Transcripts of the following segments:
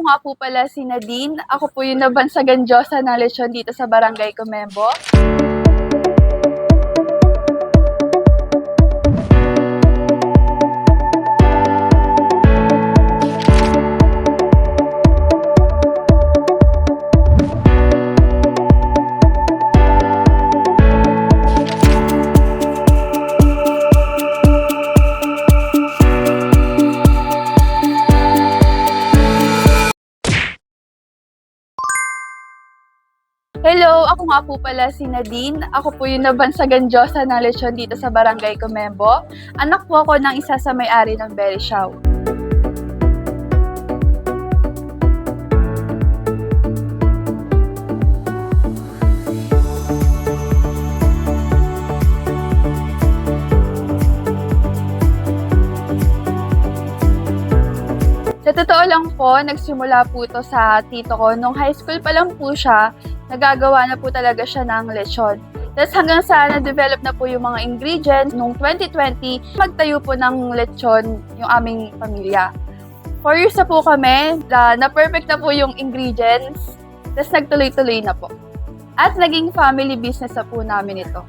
nga po pala si Nadine. Ako po yung nabansagan Diyosa ng lechon dito sa Barangay Comembo. Hello, ako nga po pala si Nadine. Ako po yung nabansagan Diyosa ng lechon dito sa Barangay Comembo. Anak po ako ng isa sa may-ari ng Belly Chow. Sa totoo lang po, nagsimula po ito sa tito ko. Nung high school pa lang po siya, nagagawa na po talaga siya ng lechon. Tapos hanggang sa na-develop na po yung mga ingredients, nung 2020, magtayo po ng lechon yung aming pamilya. 4 years na po kami, na-perfect na po yung ingredients, tapos nagtuloy-tuloy na po. At naging family business na po namin ito.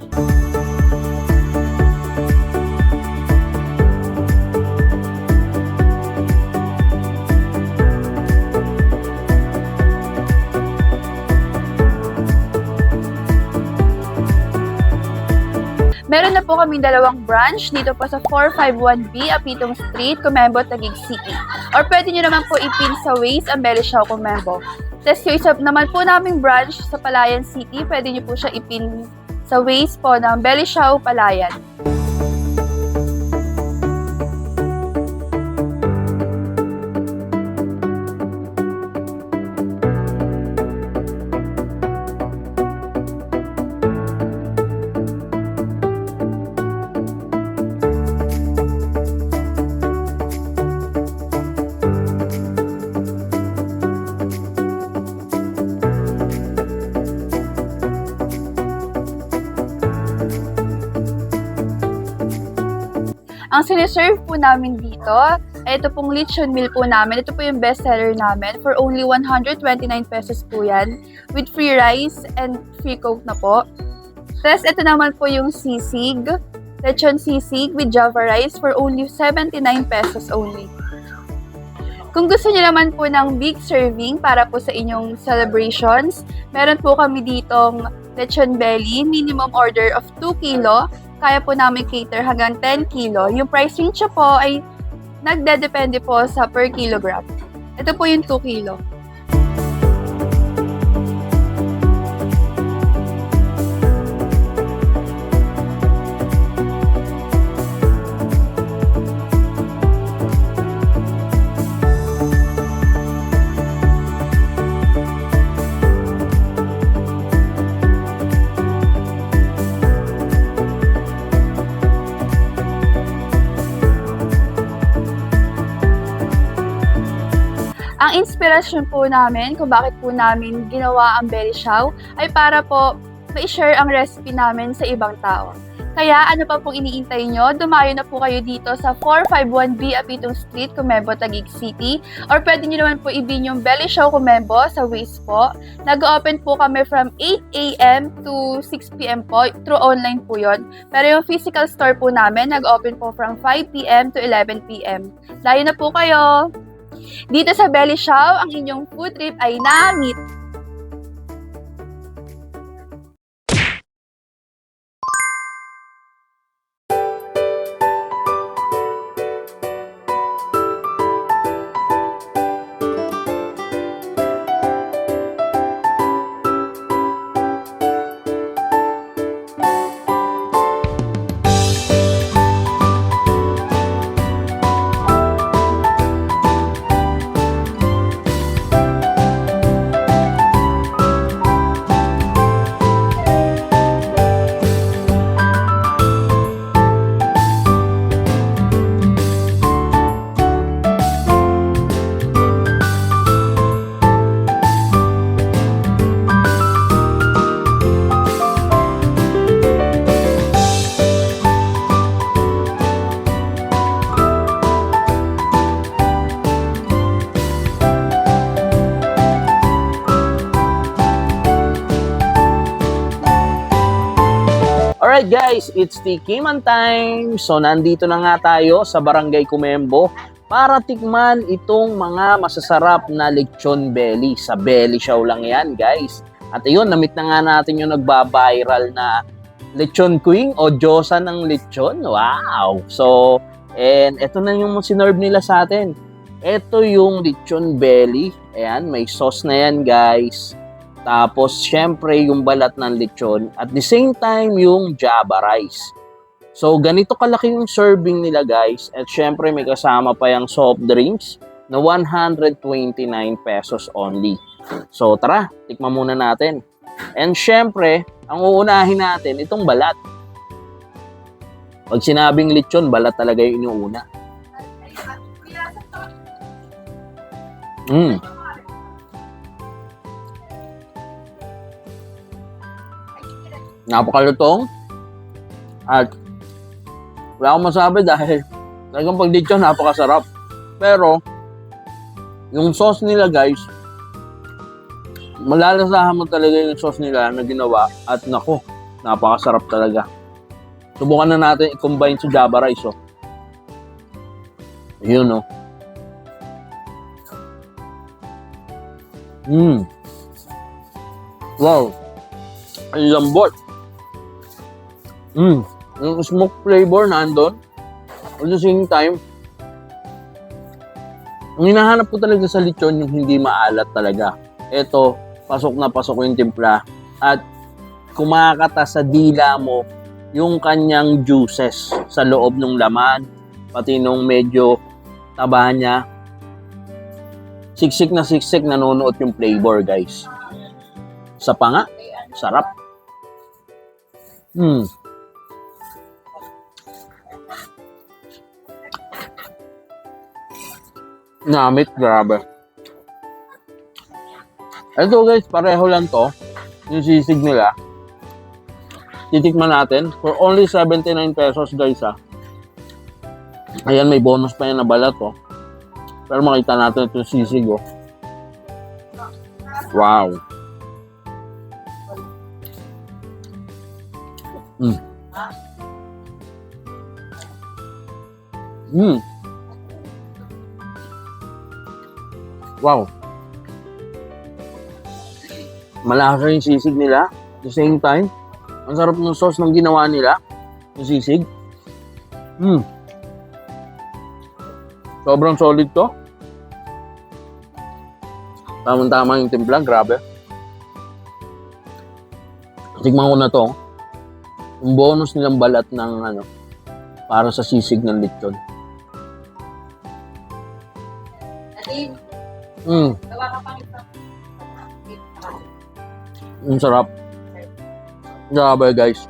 Meron na po kaming dalawang branch dito po sa 451B Apitong Street, Comembo, Taguig City. Or pwede nyo naman po ipin sa Waze ang Belly Chow Comembo. Tapos yung isa naman po naming branch sa Palayan City, pwede nyo po siya ipin sa Waze po ng Belly Chow Palayan. Ang siniserve po namin dito, ay ito pong lechon meal po namin. Ito po yung best seller namin. For only 129 pesos po yan. With free rice and free coke na po. Tapos ito naman po yung sisig. Lechon sisig with java rice for only 79 pesos only. Kung gusto niyo naman po ng big serving para po sa inyong celebrations, meron po kami ditong lechon belly, minimum order of 2 kilo. Kaya po namin cater hanggang 10 kilo. Yung price range po ay nagdedepende po sa per kilogram. Ito po yung 2 kilo. Ang inspirasyon po namin kung bakit po namin ginawa ang Belly Chow ay para po ma-share ang recipe namin sa ibang tao. Kaya ano pa pong iniintay nyo, dumayo na po kayo dito sa 451B Apitong Street, Comembo, Taguig City. Or pwede nyo naman po i-bin yung Belly Chow Comembo sa Waze po. Nag-open po kami from 8 a.m. to 6 p.m. po, through online po yon. Pero yung physical store po namin, nag-open po from 5 p.m. to 11 p.m. Layo na po kayo! Dito sa Belly Chow, ang inyong food trip ay na-meet. Alright guys, it's the Kiman time. So nandito na nga tayo sa Barangay Comembo para tikman itong mga masasarap na lechon belly. Sa belly show lang yan guys. At ayun, namit na nga natin yung nagba-viral na lechon queen o Diyosa ng lechon. Wow! So, and ito na yung sinerve nila sa atin. Ito yung lechon belly. Ayan, may sauce na yan guys. Tapos, syempre, yung balat ng lechon. At the same time, yung java rice. So, ganito kalaki yung serving nila, guys. At syempre, may kasama pa yung soft drinks na 129 pesos only. So, tara, tikman muna natin. And syempre, ang uunahin natin, itong balat. Pag sinabing lechon, balat talaga yung inuuna. Napakalutong. At wala akong masabi dahil talagang pag lechon, napakasarap. Pero, yung sauce nila guys, malalasahan mo talaga yung sauce nila na ginawa. At nako, napakasarap talaga. Subukan na natin i-combine sa java rice. Oh. Yun oh. Wow. Ang lambot. Yung smoke flavor nandun. At the same time, ang hinahanap ko talaga sa lechon yung hindi maalat talaga. Ito, pasok na pasok yung timpla. At kumakata sa dila mo yung kanyang juices sa loob ng laman. Pati nung medyo taba niya. Siksik na siksik, nanonood yung flavor guys. Sa panga, sarap. Namit, grabe. Ito guys, pareho lang to. Yung sisig nila. Titikman natin. For only 79 pesos guys ha. Ayan, may bonus pa yan na balat oh. Pero makita natin itong sisig oh. Wow. Wow. Malasa yung sisig nila. At the same time, ang sarap ng sauce ng ginawa nila. Yung sisig. Sobrang solid to. Tamang-tama yung timpla. Grabe. Tikman ko na to. Yung bonus nilang balat ng para sa sisig ng lechon. Ang sarap. Grabe guys.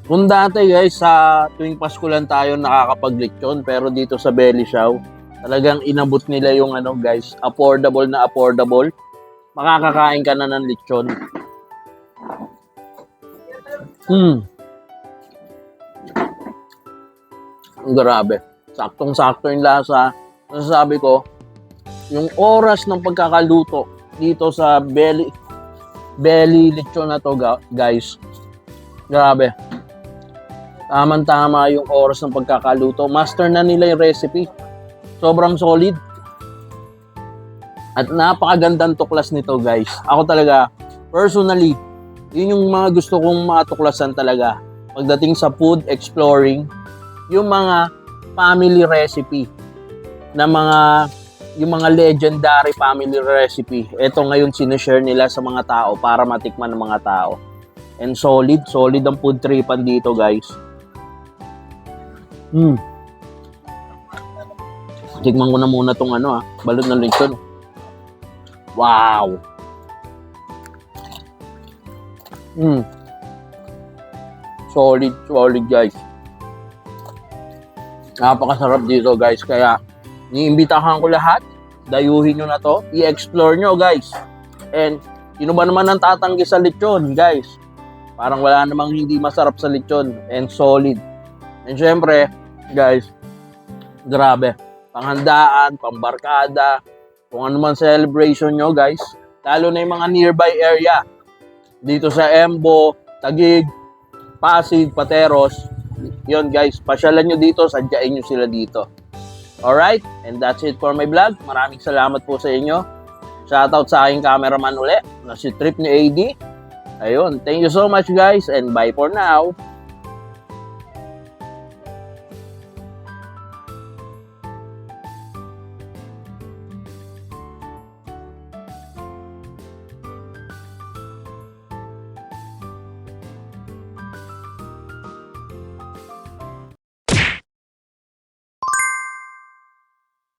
Kung dati guys, sa tuwing Pasko lang tayo nakakapag-lechon, pero dito sa Belly Show, talagang inabot nila yung guys, affordable na affordable. Makakakain ka na ng lechon. Grabe. Saktong-sakto yung lasa. Nasasabi ko, yung oras ng pagkakaluto dito sa belly lechon na to guys. Grabe. Tamang-tama yung oras ng pagkakaluto. Master na nila yung recipe. Sobrang solid. At napakagandang tuklas nito guys. Ako talaga, personally, yun yung mga gusto kong matuklasan talaga. Pagdating sa food exploring, yung mga family recipe na yung mga legendary family recipe. Ito ngayon sinishare nila sa mga tao para matikman ng mga tao. And solid ang food tripan dito guys. Tikman ko na muna tong balot ng lechon. Wow. Solid guys. Napakasarap dito guys. Kaya niimbitahan ko lahat. Dayuhin nyo na to. I-explore nyo guys. And sino ba naman ang tatanggi sa lechon guys? Parang wala namang hindi masarap sa lechon. And solid. And syempre guys, grabe. Panghandaan, pambarkada, kung ano man celebration nyo guys. Lalo na yung mga nearby area. Dito sa Embo, Taguig, Pasig, Pateros. Yun guys, pasyalan nyo dito, sadyain nyo sila dito. Alright, and that's it for my vlog. Maraming salamat po sa inyo. Shoutout sa aking cameraman uli, na si Trip ni AD. Ayun, thank you so much guys, and bye for now.